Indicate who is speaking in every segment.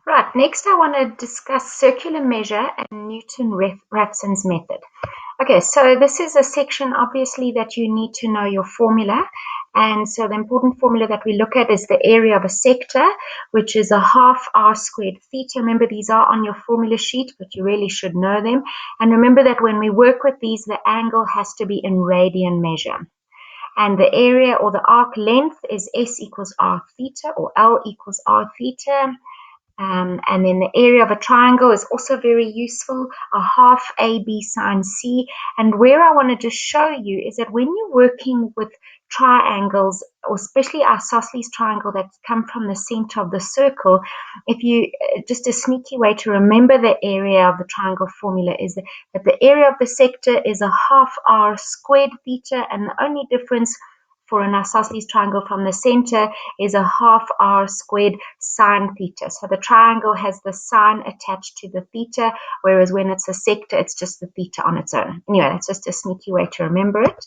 Speaker 1: Right, next I want to discuss circular measure and Newton-Raphson's method. Okay, so this is a section obviously that you need to know your formula. And so the important formula that we look at is the area of a sector, which is a half r squared theta. Remember, these are on your formula sheet, but you really should know them. And remember that when we work with these, the angle has to be in radian measure. And the area or the arc length is S equals r theta or L equals r theta. And then the area of a triangle is also very useful, a half AB sine C. And where I want to just show you is that when you're working with triangles, or especially isosceles triangle that come from the center of the circle, if you, just a sneaky way to remember the area of the triangle formula is that the area of the sector is a half r squared theta, and the only difference for an isosceles triangle from the center is a half r squared sine theta. So the triangle has the sine attached to the theta, whereas when it's a sector, it's just the theta on its own. Anyway, that's just a sneaky way to remember it.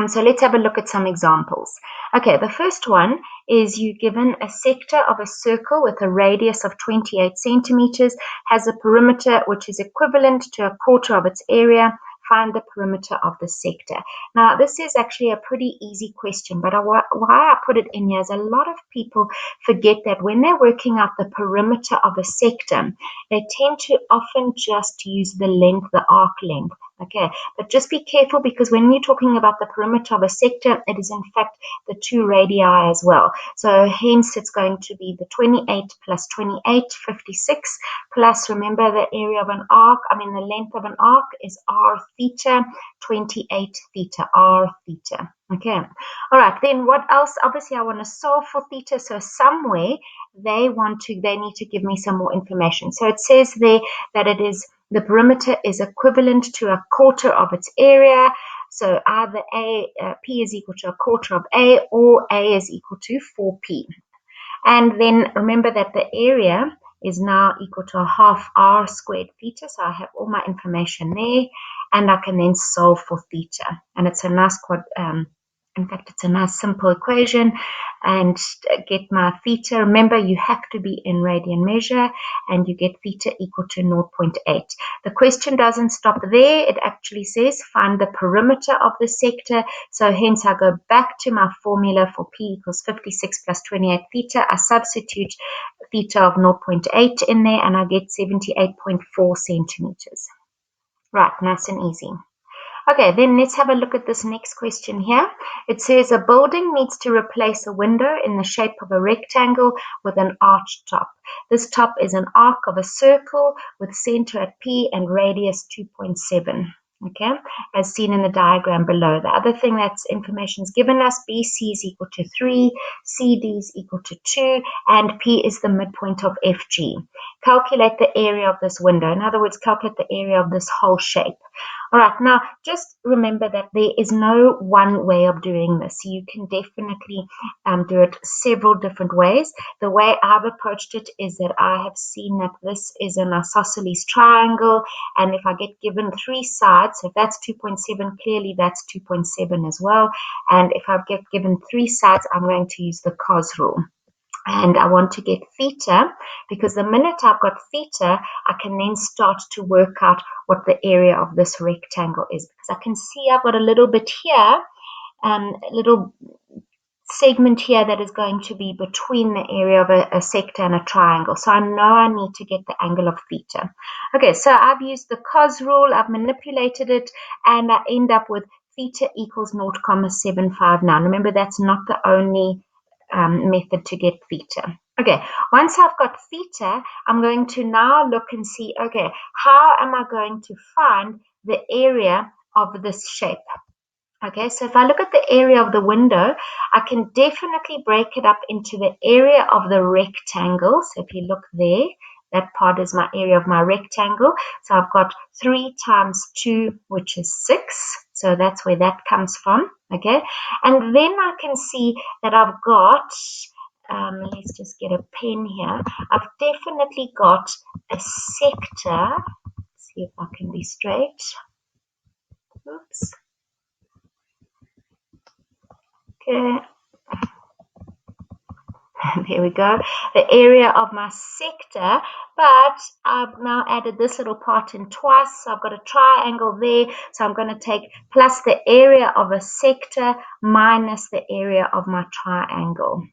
Speaker 1: So let's have a look at some examples. Okay, the first one is you're given a sector of a circle with a radius of 28 centimeters, has a perimeter which is equivalent to a quarter of its area. Find the perimeter of the sector. Now, this is actually a pretty easy question, but why I put it in here is a lot of people forget that when they're working out the perimeter of a sector, they tend to often just use the length, the arc length. Okay, but just be careful because when you're talking about the perimeter of a sector, it is in fact the two radii as well. So hence it's going to be the 28 plus 28, 56, plus remember the area of an arc, the length of an arc is r theta, 28 theta, r theta. Okay, all right, then what else? Obviously I want to solve for theta, so somewhere they need to give me some more information. So it says there that the perimeter is equivalent to a quarter of its area. So either P is equal to a quarter of A, or A is equal to 4P. And then remember that the area is now equal to a half r squared theta. So I have all my information there, and I can then solve for theta. And it's a nice in fact, it's a nice simple equation, and get my theta. Remember, you have to be in radian measure, and you get theta equal to 0.8. The question doesn't stop there. It actually says find the perimeter of the sector. So hence I go back to my formula for P equals 56 plus 28 theta. I substitute theta of 0.8 in there, and I get 78.4 centimeters. Right, nice and easy. Okay, then let's have a look at this next question here. It says a building needs to replace a window in the shape of a rectangle with an arched top. This top is an arc of a circle with center at P and radius 2.7. Okay, as seen in the diagram below. The other thing that's information is given us, BC is equal to 3, CD is equal to 2, and P is the midpoint of FG. Calculate the area of this window. In other words, calculate the area of this whole shape. All right, now just remember that there is no one way of doing this. You can definitely do it several different ways. The way I've approached it is that I have seen that this is an isosceles triangle, and if I get given 3 sides, so if that's 2.7, clearly that's 2.7 as well. And if I get given 3 sides, I'm going to use the Cos Rule. And I want to get theta, because the minute I've got theta, I can then start to work out what the area of this rectangle is. Because I can see I've got a little bit here, a little segment here that is going to be between the area of a sector and a triangle. So I know I need to get the angle of theta. Okay, so I've used the Cos Rule, I've manipulated it, and I end up with theta equals 0.759. Remember, that's not the only method to get theta. Okay, once I've got theta, I'm going to now look and see, okay, how am I going to find the area of this shape? Okay, so if I look at the area of the window, I can definitely break it up into the area of the rectangle. So if you look there, that part is my area of my rectangle. So I've got 3 times 2, which is 6. So that's where that comes from. Okay, and then I can see that I've got, let's just get a pen here. I've definitely got a sector. Let's see if I can be straight. Oops. Okay. There we go, the area of my sector, but I've now added this little part in twice, so I've got a triangle there, so I'm going to take plus the area of a sector minus the area of my triangle.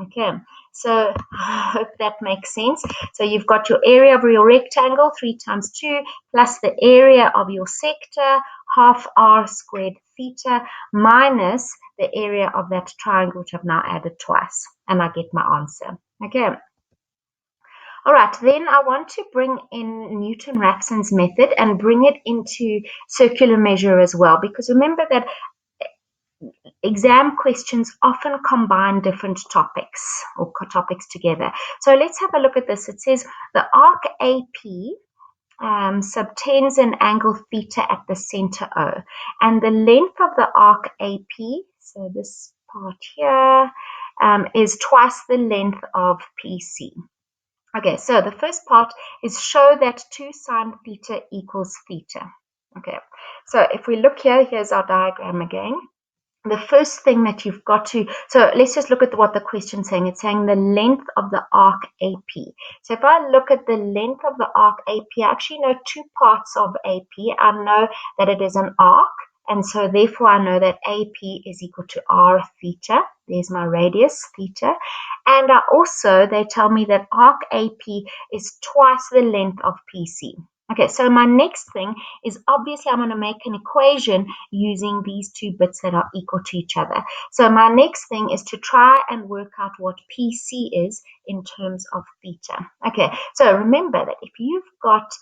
Speaker 1: Okay, so I hope that makes sense. So you've got your area of your rectangle, 3 times 2, plus the area of your sector, half r squared theta, minus the area of that triangle, which I've now added twice, and I get my answer. Okay. All right, then I want to bring in Newton-Raphson's method and bring it into circular measure as well, because remember that exam questions often combine different topics or topics together. So let's have a look at this. It says the arc AP subtends an angle theta at the center O, and the length of the arc AP, so this part here, is twice the length of PC. Okay, so the first part is show that 2 sine theta equals theta. Okay, so if we look here, here's our diagram again. The first thing that you've got to, so let's just look at what the question's saying. It's saying the length of the arc AP. So if I look at the length of the arc AP, I actually know 2 parts of AP. I know that it is an arc, and so therefore I know that AP is equal to r theta. There's my radius, theta. And they tell me that arc AP is twice the length of PC. Okay, so my next thing is obviously I'm going to make an equation using these 2 bits that are equal to each other. So my next thing is to try and work out what PC is in terms of theta. Okay, so remember that if you've got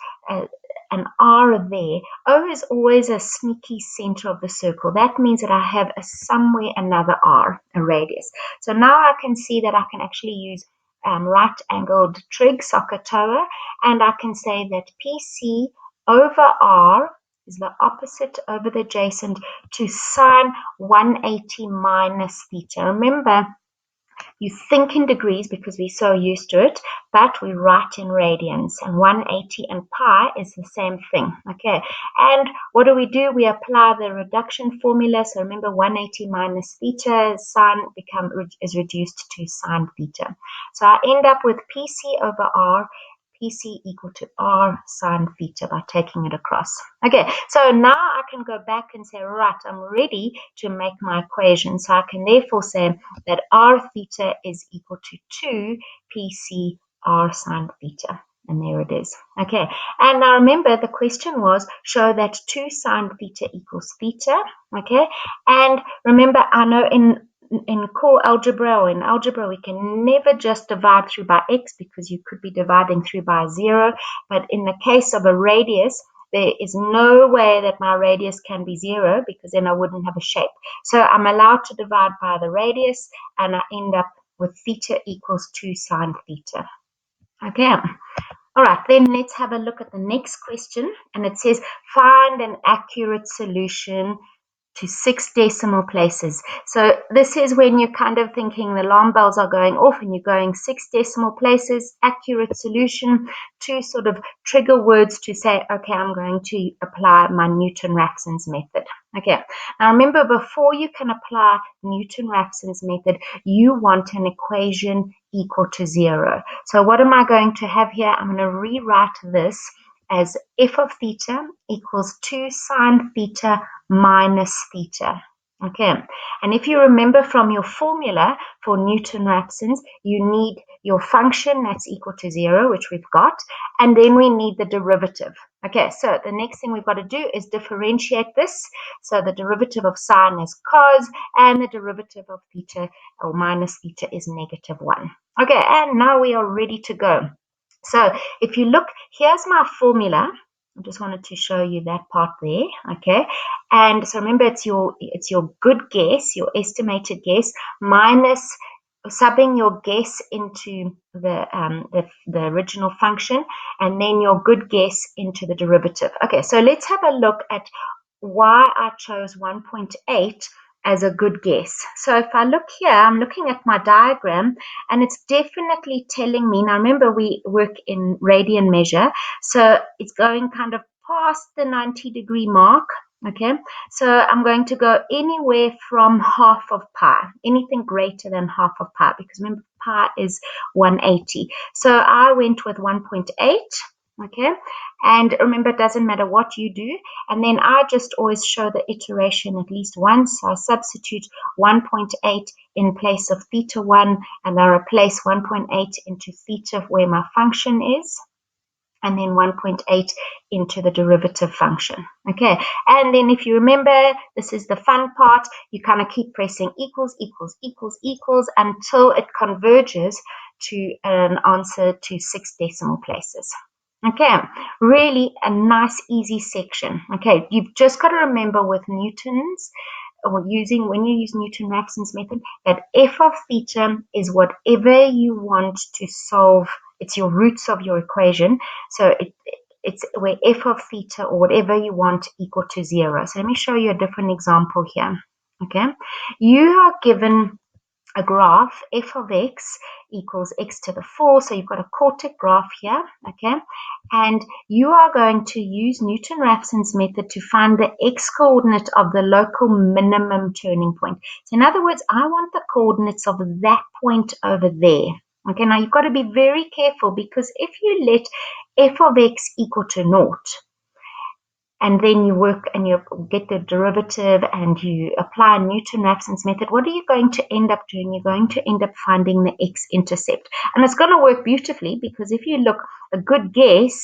Speaker 1: an R there, O is always a sneaky center of the circle. That means that I have somewhere another R, a radius. So now I can see that I can actually use right-angled trig, SOHCAHTOA, and I can say that PC over R is the opposite over the adjacent to sine 180 minus theta. Remember, you think in degrees because we're so used to it, but we write in radians, and 180 and pi is the same thing. Okay, and what do? We apply the reduction formula. So remember, 180 minus theta, sine is reduced to sine theta. So I end up with PC over R, PC equal to r sine theta by taking it across. Okay, so now I can go back and say, right, I'm ready to make my equation. So I can therefore say that r theta is equal to 2 PC r sine theta. And there it is. Okay, and now remember the question was show that 2 sine theta equals theta. Okay, and remember I know in core algebra or in algebra, we can never just divide through by x because you could be dividing through by 0. But in the case of a radius, there is no way that my radius can be 0 because then I wouldn't have a shape. So I'm allowed to divide by the radius, and I end up with theta equals 2 sine theta. Okay. All right, then let's have a look at the next question. And it says, find an accurate solution to 6 decimal places. So this is when you're kind of thinking the alarm bells are going off and you're going 6 decimal places, accurate solution, 2 sort of trigger words to say, okay, I'm going to apply my Newton-Raphson's method. Okay, now remember, before you can apply Newton-Raphson's method, you want an equation equal to 0. So what am I going to have here? I'm going to rewrite this as f of theta equals 2 sine theta minus theta. Okay, and if you remember from your formula for Newton-Raphson's, you need your function that's equal to 0, which we've got, and then we need the derivative. Okay, so the next thing we've got to do is differentiate this. So the derivative of sine is cos, and the derivative of theta or minus theta is -1. Okay, and now we are ready to go. So if you look, here's my formula. I just wanted to show you that part there, okay? And so remember, it's your good guess, your estimated guess, minus subbing your guess into the original function, and then your good guess into the derivative. Okay, so let's have a look at why I chose 1.8 as a good guess. So if I look here, I'm looking at my diagram, and it's definitely telling me, now remember we work in radian measure, so it's going kind of past the 90-degree mark, Okay, so I'm going to go anywhere from half of pi, anything greater than half of pi, because remember pi is 180. So I went with 1.8, okay, and remember it doesn't matter what you do, and then I just always show the iteration at least once. So I substitute 1.8 in place of theta 1, and I replace 1.8 into theta where my function is, and then 1.8 into the derivative function. Okay, and then if you remember, this is the fun part, you kind of keep pressing equals, equals, equals, equals until it converges to an answer to 6 decimal places. Okay, really a nice, easy section. Okay, you've just got to remember with Newton's, or when you use Newton-Raphson's method, that f of theta is whatever you want to solve. It's your roots of your equation. So it's where f of theta or whatever you want equal to 0. So let me show you a different example here. Okay, you are given a graph, f of x equals x to the 4. So you've got a quartic graph here, okay? And you are going to use Newton-Raphson's method to find the x-coordinate of the local minimum turning point. So in other words, I want the coordinates of that point over there. Okay, now you've got to be very careful, because if you let f of x equal to 0, and then you work and you get the derivative and you apply Newton-Raphson's method, what are you going to end up doing? You're going to end up finding the x-intercept. And it's going to work beautifully, because if you look, a good guess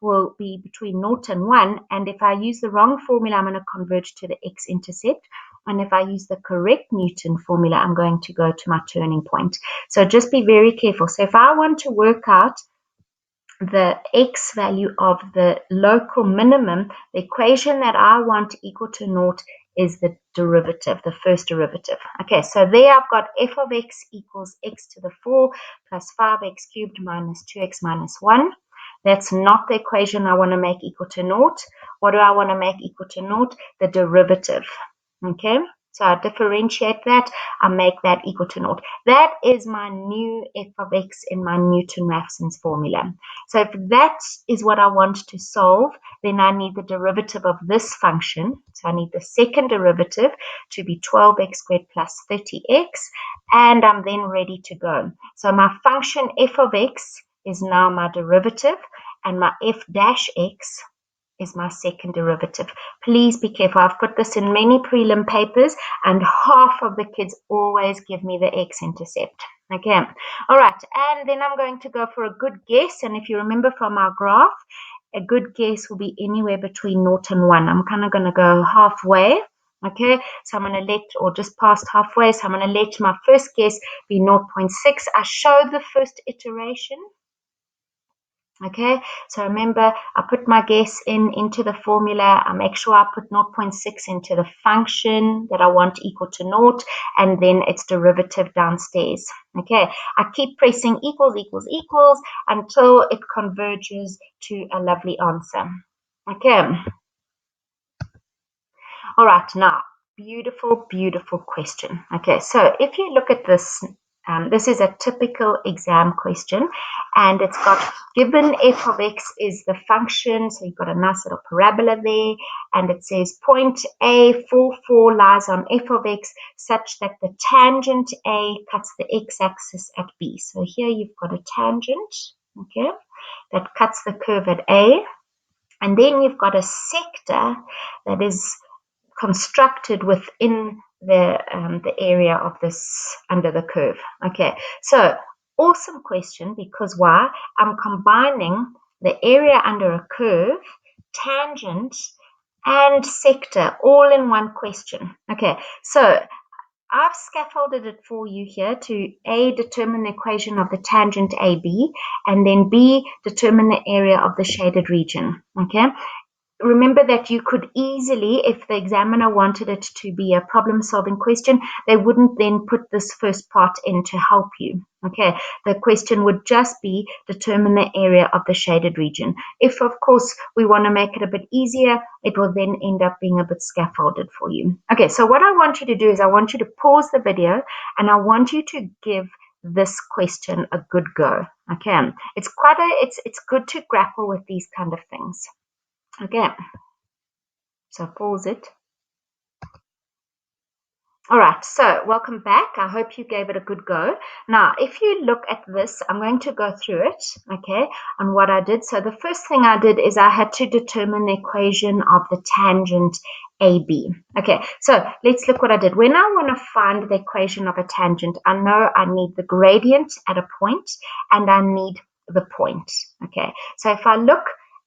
Speaker 1: will be between 0 and 1. And if I use the wrong formula, I'm going to converge to the x-intercept. And if I use the correct Newton formula, I'm going to go to my turning point. So just be very careful. So if I want to work out the x value of the local minimum, the equation that I want equal to 0 is the derivative, the first derivative. Okay, so there I've got f of x equals x to the 4 plus 5x cubed minus 2x minus 1. That's not the equation I want to make equal to 0. What do I want to make equal to 0? The derivative. Okay, so I differentiate that, I make that equal to 0. That is my new f of x in my Newton-Raphson's formula. So if that is what I want to solve, then I need the derivative of this function. So I need the second derivative to be 12x squared plus 30x, and I'm then ready to go. So my function f of x is now my derivative, and my f dash x is my second derivative. Please be careful. I've put this in many prelim papers, and half of the kids always give me the x-intercept. Okay, all right, and then I'm going to go for a good guess. And if you remember from our graph, a good guess will be anywhere between 0 and 1. I'm kind of going to go halfway. Okay, so I'm going to let, or just past halfway, so I'm going to let my first guess be 0.6. I showed the first iteration. Okay, so remember, I put my guess into the formula. I make sure I put 0.6 into the function that I want equal to 0, and then its derivative downstairs. Okay, I keep pressing equals, equals, equals until it converges to a lovely answer. Okay, all right, now, beautiful, beautiful question. Okay, so if you look at this, this is a typical exam question, and it's got given f of x is the function, so you've got a nice little parabola there, and it says point A, 4 lies on f of x such that the tangent A cuts the x-axis at B. So here you've got a tangent, okay, that cuts the curve at A, and then you've got a sector that is constructed within the area of this under the curve. Okay, so awesome question, because why? I'm combining the area under a curve, tangent, and sector all in one question. Okay, so I've scaffolded it for you here to A, determine the equation of the tangent AB, and then B, determine the area of the shaded region. Okay, remember that you could easily, if the examiner wanted it to be a problem-solving question, they wouldn't then put this first part in to help you. Okay, the question would just be determine the area of the shaded region. If, of course, we want to make it a bit easier, it will then end up being a bit scaffolded for you. Okay, so what I want you to do is I want you to pause the video, and I want you to give this question a good go. Okay, it's good to grapple with these kind of things. Okay. So pause it. All right, so welcome back. I hope you gave it a good go. Now, if you look at this, I'm going to go through it, okay, on what I did. So the first thing I did is I had to determine the equation of the tangent AB. Okay, so let's look what I did. When I want to find the equation of a tangent, I know I need the gradient at a point and I need the point, okay. So if I look,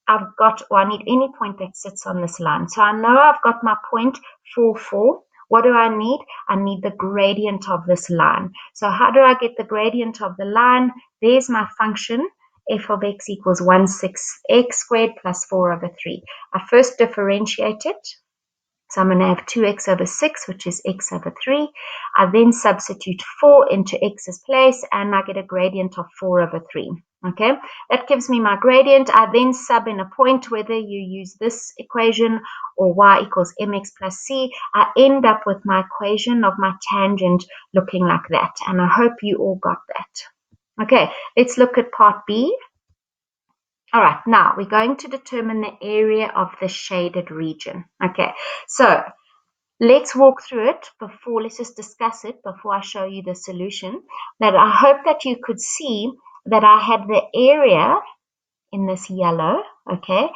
Speaker 1: I need any point that sits on this line. So I know I've got my point 4, 4. What do I need? I need the gradient of this line. So how do I get the gradient of the line? There's my function, f of x equals 16x squared plus 4 over 3. I first differentiate it. So I'm going to have 2x over 6, which is x over 3. I then substitute 4 into x's place, and I get a gradient of 4 over 3. Okay, that gives me my gradient. I then sub in a point, whether you use this equation or y equals mx plus c. I end up with my equation of my tangent looking like that. And I hope you all got that. Okay, let's look at part B. All right, now we're going to determine the area of the shaded region. Okay, so let's walk through it before, let's just discuss it before I show you the solution. That I hope that you could see that I had the area in this yellow, okay,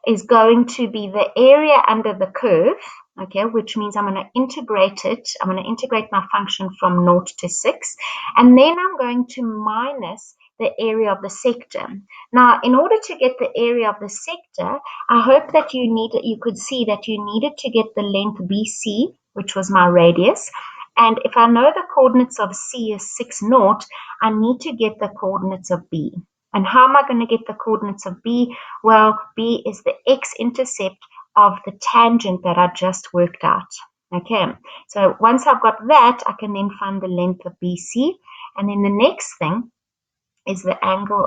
Speaker 1: is going to be the area under the curve, okay, which means I'm going to integrate it. I'm going to integrate my function from 0 to 6, and then I'm going to minus the area of the sector. Now, in order to get the area of the sector, I hope that you could see that you needed to get the length BC, which was my radius. And if I know the coordinates of C is 6, 0, I need to get the coordinates of B. And how am I going to get the coordinates of B? Well, B is the x-intercept of the tangent that I just worked out. Okay, so once I've got that, I can then find the length of BC. And then the next thing is the angle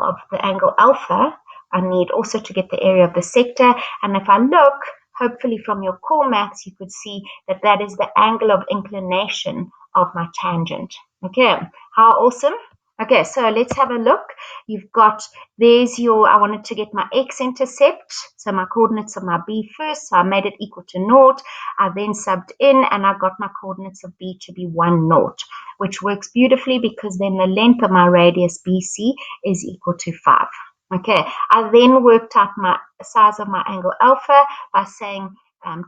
Speaker 1: alpha. I need also to get the area of the sector. And if I look, hopefully from your core maths, you could see that that is the angle of inclination of my tangent. Okay, how awesome. Okay, so let's have a look. You've got, I wanted to get my x-intercept, so my coordinates of my B first, so I made it equal to 0. I then subbed in, and I got my coordinates of B to be 1, 0, which works beautifully because then the length of my radius BC is equal to 5. Okay, I then worked out my size of my angle alpha by saying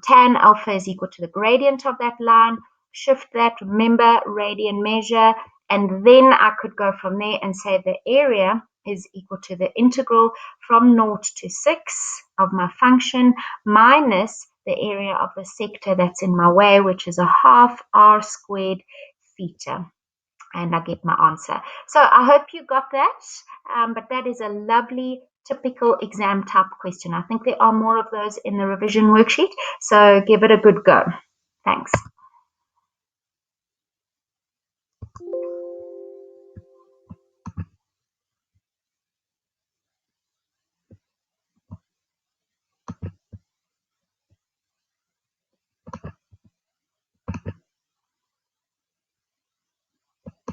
Speaker 1: tan alpha is equal to the gradient of that line. Shift that, remember, radian measure, and then I could go from there and say the area is equal to the integral from 0 to 6 of my function minus the area of the sector that's in my way, which is a half r squared theta. And I get my answer. So I hope you got that, but that is a lovely typical exam type question. I think there are more of those in the revision worksheet, so give it a good go. Thanks.